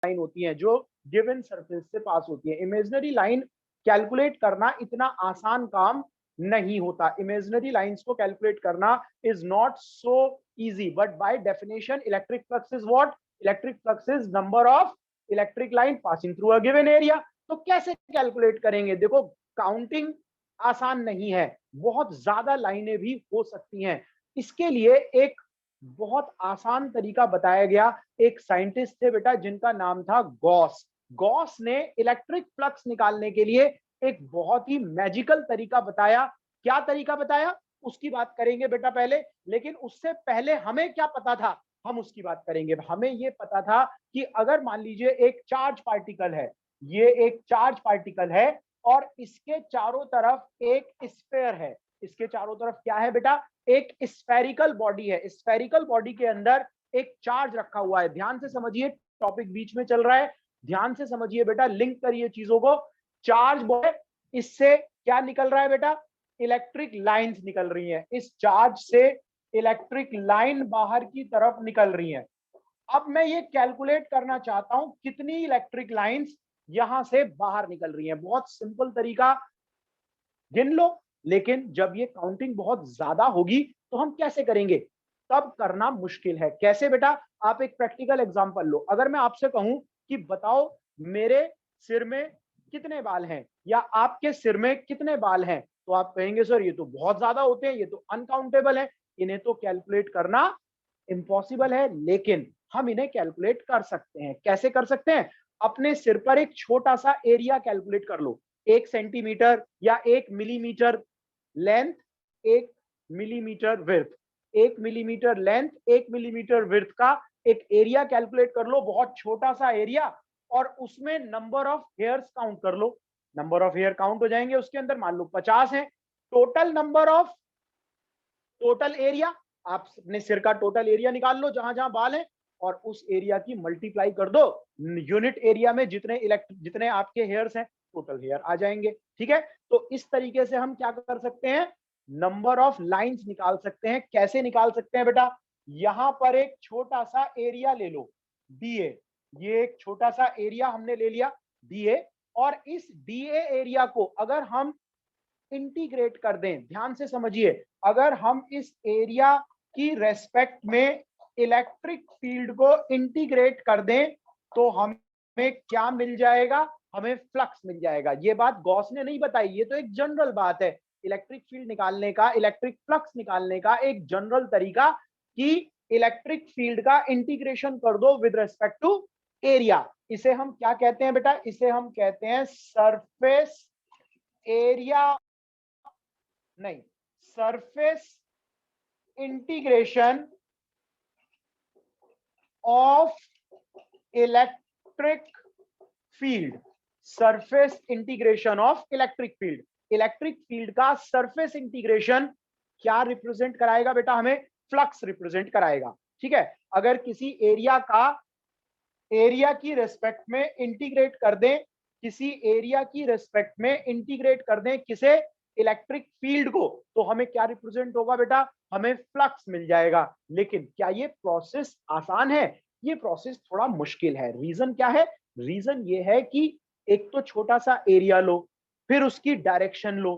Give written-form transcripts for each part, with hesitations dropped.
Line होती हैं जो गिवन सरफेस से पास होती है। इमेजिनरी लाइन कैलकुलेट करना इतना आसान काम नहीं होता। इमेजिनरी लाइंस को कैलकुलेट करना is not so easy, but by definition electric flux is what? Electric flux is number of electric line passing through a given area. तो कैसे कैलकुलेट करेंगे? देखो, काउंटिंग आसान नहीं है, बहुत ज्यादा लाइनें भी हो सकती हैं। इसके लिए एक बहुत आसान तरीका बताया गया। एक साइंटिस्ट थे बेटा जिनका नाम था गॉस। गॉस ने इलेक्ट्रिक फ्लक्स निकालने के लिए एक बहुत ही मैजिकल तरीका बताया। क्या तरीका बताया उसकी बात करेंगे बेटा पहले, लेकिन उससे पहले हमें क्या पता था हम उसकी बात करेंगे। हमें यह पता था कि अगर मान लीजिए एक चार्ज पार्टिकल है, ये एक चार्ज पार्टिकल है और इसके चारों तरफ एक स्फीयर है। इसके चारों तरफ क्या है बेटा? एक स्फेरिकल बॉडी है। स्फेरिकल बॉडी के अंदर एक चार्ज रखा हुआ है। ध्यान से समझिए, टॉपिक बीच में चल रहा है, ध्यान से समझिए बेटा, लिंक करिए चीजों को। चार्ज बॉडी, इससे क्या निकल रहा है बेटा? इलेक्ट्रिक लाइंस निकल रही हैं। इस चार्ज से इलेक्ट्रिक लाइन बाहर की तरफ निकल रही हैं। अब मैं ये कैलकुलेट करना चाहता हूं कितनी इलेक्ट्रिक लाइंस यहां से बाहर निकल रही हैं। बहुत सिंपल तरीका, गिन लो। लेकिन जब ये काउंटिंग बहुत ज्यादा होगी तो हम कैसे करेंगे? तब करना मुश्किल है। कैसे बेटा? आप एक प्रैक्टिकल एग्जांपल लो। अगर मैं आपसे कहूं कि बताओ मेरे सिर में कितने बाल हैं या आपके सिर में कितने बाल हैं, तो आप कहेंगे सर ये तो बहुत ज्यादा होते हैं, ये तो अनकाउंटेबल है, इन्हें तो कैलकुलेट करना इम्पॉसिबल है। लेकिन हम इन्हें कैलकुलेट कर सकते हैं। कैसे कर सकते हैं? अपने सिर पर एक छोटा सा एरिया कैलकुलेट कर लो। 1 सेंटीमीटर या 1 millimetre length, 1 millimetre width, 1 millimetre length, 1 millimetre width का एक एरिया कैलकुलेट कर लो, बहुत छोटा सा एरिया। और उसमें नंबर ऑफ हेयर्स काउंट कर लो। नंबर ऑफ हेयर काउंट हो जाएंगे उसके अंदर, मान लो 50 है। Total number of, total area, आप अपने सिर का टोटल एरिया निकाल लो जहां जहां बाल है, और उस एरिया की मल्टीप्लाई कर दो यूनिट एरिया में, जितने आपके हेयर्स हैं टोटल हेयर आ जाएंगे। ठीक है, तो इस तरीके से हम क्या कर सकते हैं? नंबर ऑफ लाइंस निकाल सकते हैं। कैसे निकाल सकते हैं बेटा? यहां पर एक छोटा सा एरिया ले लो, डीए। ये एक छोटा सा एरिया हमने ले लिया, डीए। और इस डीए एरिया को अगर हम इंटीग्रेट कर दें, ध्यान से समझिए, अगर हम इस एरिया की रेस्पेक्ट में इलेक्ट्रिक फील्ड को इंटीग्रेट कर दें तो हमें क्या मिल जाएगा? हमें फ्लक्स मिल जाएगा। ये बात गॉस ने नहीं बताई, ये तो एक जनरल बात है। इलेक्ट्रिक फील्ड निकालने का, इलेक्ट्रिक फ्लक्स निकालने का एक जनरल तरीका कि इलेक्ट्रिक फील्ड का इंटीग्रेशन कर दो विद रेस्पेक्ट टू एरिया। इसे हम क्या कहते हैं बेटा? इसे हम कहते हैं सरफेस एरिया, नहीं, surface integration of electric field. Surface integration of electric field. Electric field का सरफेस इंटीग्रेशन क्या रिप्रेजेंट कराएगा बेटा? हमें फ्लक्स रिप्रेजेंट कराएगा। ठीक है, अगर किसी एरिया का, एरिया की रेस्पेक्ट में इंटीग्रेट कर दें, किसी एरिया की रेस्पेक्ट में इंटीग्रेट कर दें किसे? इलेक्ट्रिक फील्ड को, तो हमें क्या रिप्रेजेंट होगा बेटा? हमें फ्लक्स मिल जाएगा। लेकिन क्या ये प्रोसेस आसान है? ये प्रोसेस थोड़ा मुश्किल है। रीजन क्या है? रीजन ये है कि एक तो छोटा सा एरिया लो, फिर उसकी डायरेक्शन लो,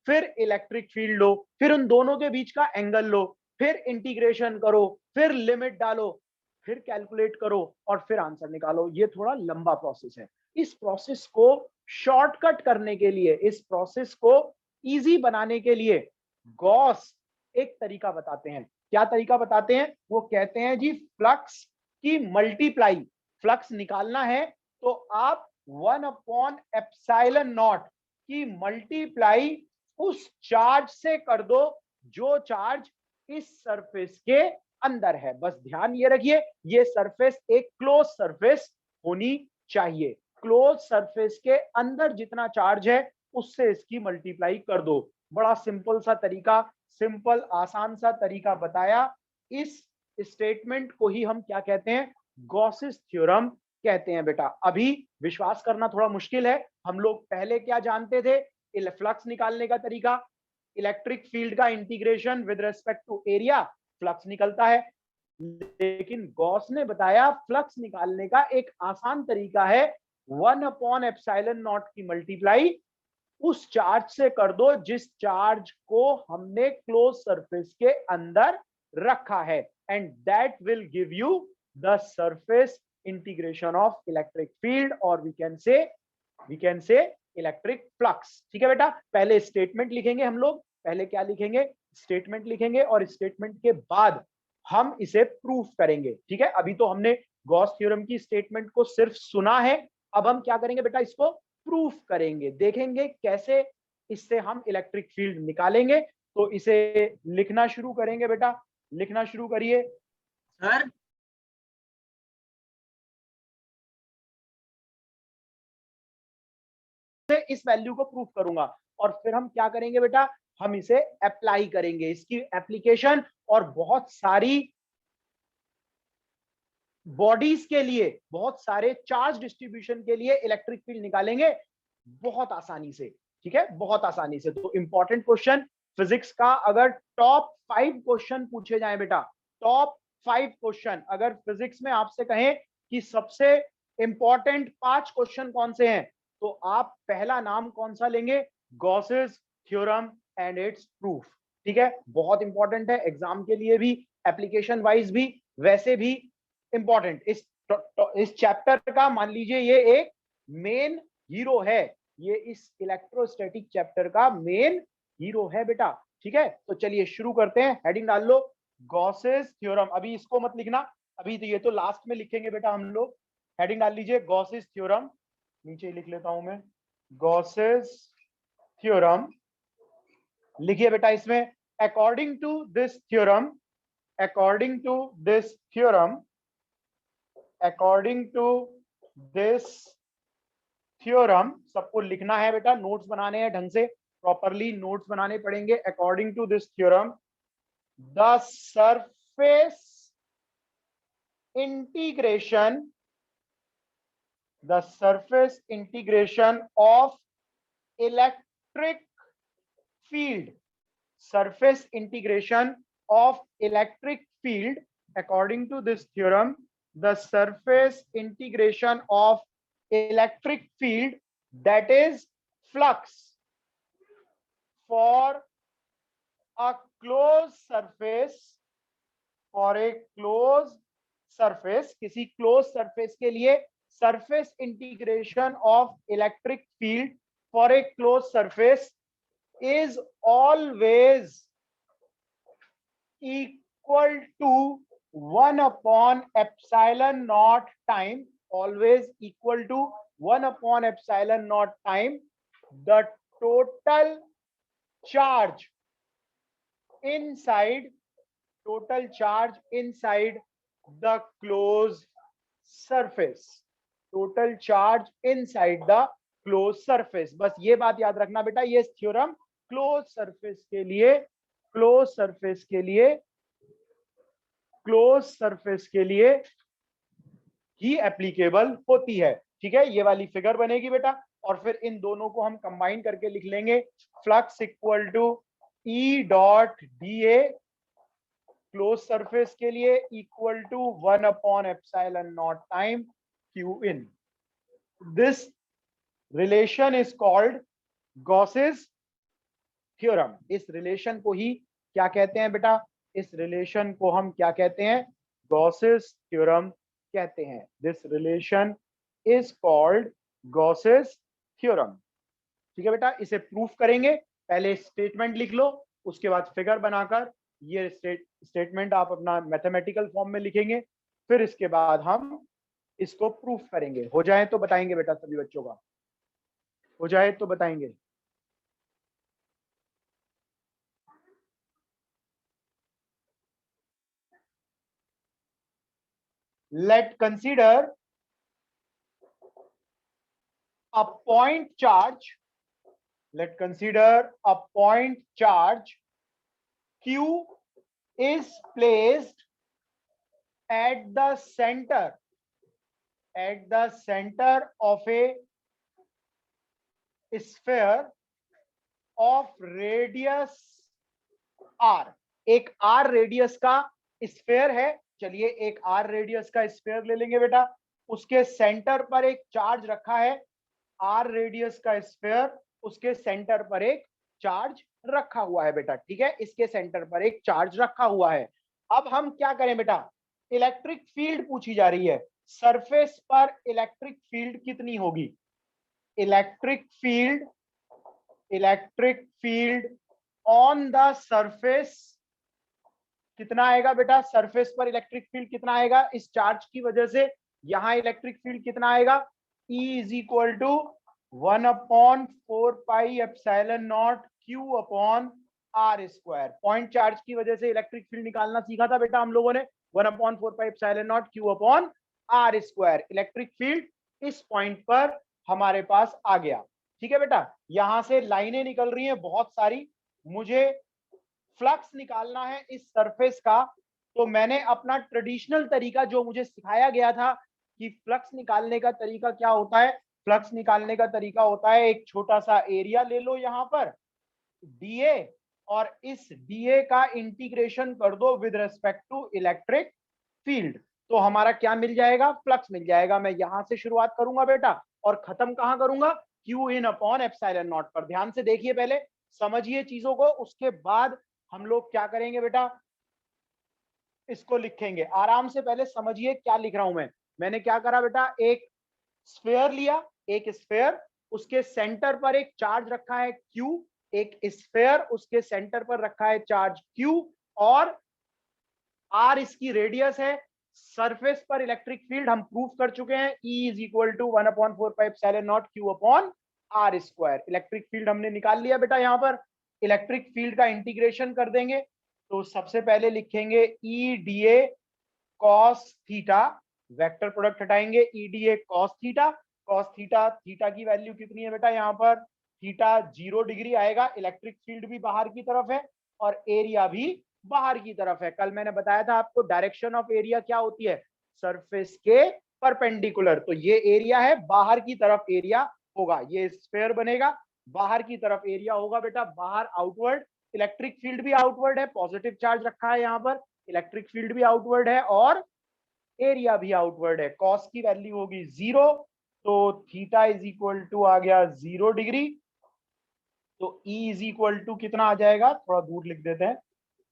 फिर इलेक्ट्रिक फील्ड लो, फिर उन दोनों के बीच का एंगल लो, फिर इंटीग्रेशन करो, फिर लिमिट डालो, फिर कैलकुलेट करो और फिर आंसर निकालो। ये थोड़ा लंबा प्रोसेस है। इस प्रोसेस को शॉर्टकट करने के लिए, इस प्रोसेस को इजी बनाने के लिए गॉस एक तरीका बताते हैं। क्या तरीका बताते हैं? वो कहते हैं जी, फ्लक्स की मल्टीप्लाई। फ्लक्स निकालना है तो आप 1/एप्सिलॉन नॉट की मल्टीप्लाई उस चार्ज से कर दो जो चार्ज इस सरफेस के अंदर है। बस ध्यान ये रखिए, ये सरफेस एक क्लोज सरफेस होनी चाहिए। क्लोज सरफेस के अंदर जितना चार्ज है उससे इसकी मल्टीप्लाई कर दो। बड़ा सिंपल सा तरीका, सिंपल आसान सा तरीका बताया। इस स्टेटमेंट को ही हम क्या कहते हैं? गॉसिस थ्योरम कहते हैं बेटा। अभी विश्वास करना थोड़ा मुश्किल है। हम लोग पहले क्या जानते थे? फ्लक्स निकालने का तरीका, इलेक्ट्रिक फील्ड का integration with respect to area, flux निकलता है। लेकिन गॉस ने बताया फ्लक्स निकालने का एक आसान तरीका है 1/एप्सिलॉन नॉट की मल्टीप्लाई उस चार्ज से कर दो जिस चार्ज को हमने क्लोज सरफेस के अंदर रखा है, and that will give you the surface integration of electric field, और we can say electric flux. ठीक है बेटा, पहले स्टेटमेंट लिखेंगे हम लोग, पहले क्या लिखेंगे, स्टेटमेंट लिखेंगे, और स्टेटमेंट के बाद हम इसे प्रूफ करेंगे। ठीक है, अभी तो हमने गॉस थ्योरम की स्टेटमेंट को सिर्फ सुना है, अब हम क्या करेंगे बेटा, इसको प्रूफ करेंगे, देखेंगे कैसे इससे हम इलेक्ट्रिक फील्ड निकालेंगे। तो इसे लिखना शुरू करेंगे बेटा, लिखना शुरू करिए। सर इस वैल्यू को प्रूफ करूंगा और फिर हम क्या करेंगे बेटा, हम इसे अप्लाई करेंगे, इसकी एप्लीकेशन, और बहुत सारी बॉडीज के लिए, बहुत सारे चार्ज डिस्ट्रीब्यूशन के लिए इलेक्ट्रिक फील्ड निकालेंगे बहुत आसानी से। ठीक है, बहुत आसानी से। तो इंपॉर्टेंट क्वेश्चन फिजिक्स का, अगर टॉप 5 क्वेश्चन पूछे जाए बेटा, टॉप 5 क्वेश्चन अगर फिजिक्स में आपसे कहें कि सबसे इंपॉर्टेंट 5 क्वेश्चन कौन से हैं, तो आप पहला नाम कौन सा लेंगे, Gauss's theorem and it's proof. ठीक है, बहुत इंपॉर्टेंट है एग्जाम के लिए भी, एप्लीकेशन वाइज भी, वैसे भी इंपॉर्टेंट। इस चैप्टर का मान लीजिए ये एक मेन हीरो है, ये इस इलेक्ट्रोस्टैटिक चैप्टर का मेन हीरो है बेटा। ठीक है, तो चलिए शुरू करते हैं, हेडिंग डाल लो गॉसेस थ्योरम। अभी इसको मत लिखना, अभी तो ये तो लास्ट में लिखेंगे बेटा हम लोग। हेडिंग डाल लीजिए गॉसेस थ्योरम, नीचे लिख लेता हूं मैं, गॉसेस थ्योरम। लिखिए बेटा इसमें, according to this theorem, according to this theorem, according to this theorem, सबको लिखना है बेटा, नोट्स बनाने हैं ढंग से, प्रॉपरली नोट्स बनाने पड़ेंगे। According to this theorem, the surface integration, the surface integration of electric field, surface integration of electric field, according to this theorem, the surface integration of electric field, that is flux, for a closed surface, for a closed surface, किसी closed surface के लिए surface integration of electric field for a closed surface is always equal to 1/epsilon naught time, always equal to 1/epsilon naught time, the total charge inside, total charge inside the closed surface, total charge inside the closed surface। बस ये बात याद रखना बेटा, ये theorem close surface के लिए, close surface के लिए, क्लोज सरफेस के लिए ही एप्लीकेबल होती है। ठीक है, ये वाली फिगर बनेगी बेटा, और फिर इन दोनों को हम कंबाइन करके लिख लेंगे, flux equal to E dot D A close surface के लिए equal to 1/epsilon naught time Q in. This relation is called Gauss's theorem. इस रिलेशन को ही क्या कहते हैं बेटा, इस रिलेशन को हम क्या कहते हैं, गॉसेस थ्योरम कहते हैं। This relation is called Gauss's theorem. ठीक है बेटा, इसे प्रूफ करेंगे, पहले स्टेटमेंट लिख लो, उसके बाद फिगर बनाकर ये स्टेटमेंट आप अपना मैथमेटिकल फॉर्म में लिखेंगे, फिर इसके बाद हम इसको प्रूफ करेंगे। हो जाए तो बताएंगे बेटा, सभी बच्चों का हो जाए तो बताएंगे। Let consider a point charge, let consider a point charge Q is placed at the center, at the center of a sphere of radius r। एक r रेडियस का स्फेयर है चलिए एक आर रेडियस का स्फीयर ले लेंगे बेटा, उसके सेंटर पर एक चार्ज रखा है, आर रेडियस का स्फीयर, उसके सेंटर पर एक चार्ज रखा हुआ है बेटा, ठीक है, इसके सेंटर पर एक चार्ज रखा हुआ है। अब हम क्या करें बेटा, इलेक्ट्रिक फील्ड पूछी जा रही है, सरफेस पर इलेक्ट्रिक फील्ड कितनी होगी, electric field, electric field on the surface कितना आएगा बेटा, सरफेस पर इलेक्ट्रिक फील्ड कितना आएगा, इस चार्ज की वजह से यहां इलेक्ट्रिक फील्ड कितना आएगा, E is equal to 1/4πε0 Q upon R square. Point charge की वजह से इलेक्ट्रिक फील्ड निकालना सीखा था बेटा हम लोगों ने, 1/4πε0 Q upon R square. Electric field इस पॉइंट पर हमारे पास आ गया, ठीक है बेटा। यहां से लाइनें निकल रही हैं बहुत सारी, मुझे फ्लक्स निकालना है इस सरफेस का, तो मैंने अपना ट्रेडिशनल तरीका जो मुझे सिखाया गया था कि फ्लक्स निकालने का तरीका क्या होता है, फ्लक्स निकालने का तरीका होता है एक छोटा सा एरिया ले लो यहां पर डीए, और इस डीए का इंटीग्रेशन कर दो with respect to electric field, तो हमारा क्या मिल जाएगा, फ्लक्स मिल जाएगा। मैं यहां से शुरुआत करूंगा बेटा और खत्म कहां करूंगा, Q in upon epsilon not पर। ध्यान से देखिए, पहले समझिए चीजों को, उसके बाद हम लोग क्या करेंगे बेटा, इसको लिखेंगे आराम से। पहले समझिए क्या लिख रहा हूं मैं, मैंने क्या करा बेटा, एक स्फेयर लिया, एक स्फेयर, उसके सेंटर पर एक चार्ज रखा है Q, एक स्फेयर उसके सेंटर पर रखा है चार्ज Q, और R इसकी रेडियस है। सरफेस पर इलेक्ट्रिक फील्ड हम प्रूफ कर चुके हैं, E is equal to 1/4πε0 Q upon R square. Electric field हमने निकाल लिया बेटा, यहां पर इलेक्ट्रिक फील्ड का इंटीग्रेशन कर देंगे, तो सबसे पहले लिखेंगे E D A cos theta, vector product हटाएंगे, E D A cos theta, cos theta, theta की वैल्यू कितनी है बेटा, यहाँ पर थीटा 0 डिग्री आएगा, इलेक्ट्रिक फील्ड भी बाहर की तरफ है और एरिया भी बाहर की तरफ है। कल मैंने बताया था आपको डायरेक्शन ऑफ एरिया क्या होती है, सरफेस के परपेंडिकुलर, तो ये एरिया है, बाहर की तरफ एरिया होगा, ये स्फेयर बनेगा, बाहर की तरफ एरिया होगा बेटा, बाहर आउटवर्ड, इलेक्ट्रिक फील्ड भी आउटवर्ड है, पॉजिटिव चार्ज रखा है यहाँ पर, इलेक्ट्रिक फील्ड भी आउटवर्ड है और एरिया भी आउटवर्ड है। कॉस की वैल्यू होगी 0, तो थीटा इज इक्वल टू आ गया 0 डिग्री, तो E इज इक्वल टू कितना आ जाएगा, थोड़ा दूर लिख देते हैं,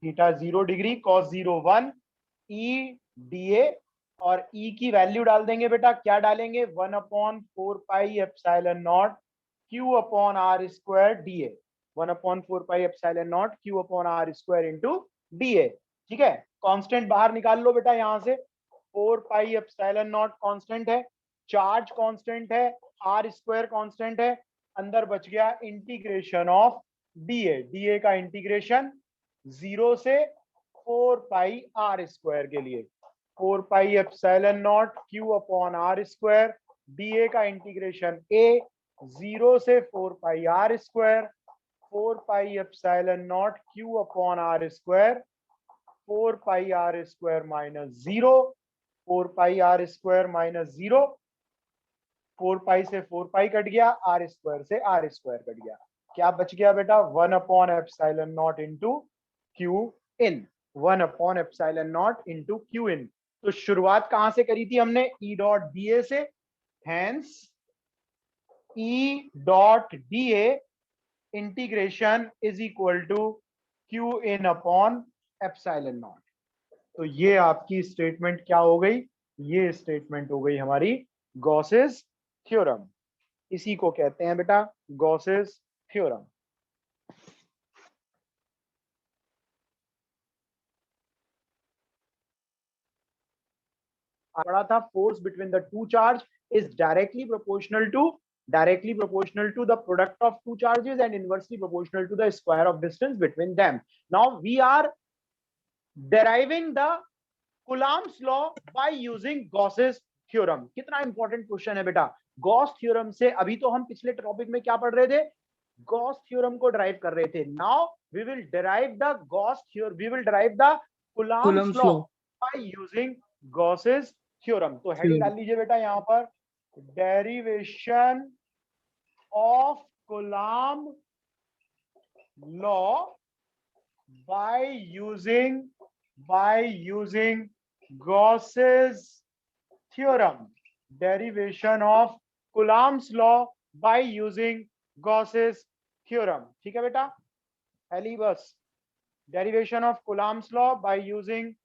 थीटा 0 डिग्री कॉस 0 1 ई डी ए, और E की वैल्यू डाल देंगे बेटा, क्या डालेंगे, 1/4πε0 Q upon R square D A, 1/4πε0 Q upon R square into D A, ठीक है। कांस्टेंट बाहर निकाल लो बेटा, यहां से 4πε0 कांस्टेंट है, चार्ज कांस्टेंट है, आर स्क्वायर कांस्टेंट है, अंदर बच गया इंटीग्रेशन ऑफ डीए, डीए का इंटीग्रेशन 0 से 4 आर स्क्वायर के लिए, 4πε0 Q upon R square, D A का इंटीग्रेशन ए 0 से 4 R square, 4πε0 Q upon R square, 4 R square minus 0, 4 R square minus 0, 4 से 4 कट गया, आर स्क्वायर से आर स्क्वायर कट गया, क्या बच गया बेटा, 1/ε0 into Q in, 1/ε0 into Q in. तो शुरुआत कहां से करी थी हमने, ई डॉट डी ए से, hence E dot D A integration is equal to Q in upon epsilon naught. तो ये आपकी स्टेटमेंट क्या हो गई, ये स्टेटमेंट हो गई हमारी गॉसेस थ्योरम, इसी को कहते हैं बेटा गॉसेस थ्योरम। पढ़ा था force between the two charge is directly proportional to the product of two charges and inversely proportional to the square of distance between them. Now we are deriving the Coulomb's law by using Gauss's theorem. कितना important question है बेटा, Gauss theorem से, अभी तो हम पिछले topic में क्या पढ़ रहे थे, गॉस थ्योरम को ड्राइव कर रहे थे, now we will derive the Gauss theorem, we will derive the Coulomb's law by using Gauss's theorem. तो हेडिंग डाल लीजिए बेटा यहाँ पर, derivation of Coulomb law by using Gauss's theorem, derivation of Coulomb's law by using Gauss's theorem. ठीक है बेटा, पहली बस derivation of Coulomb's law by using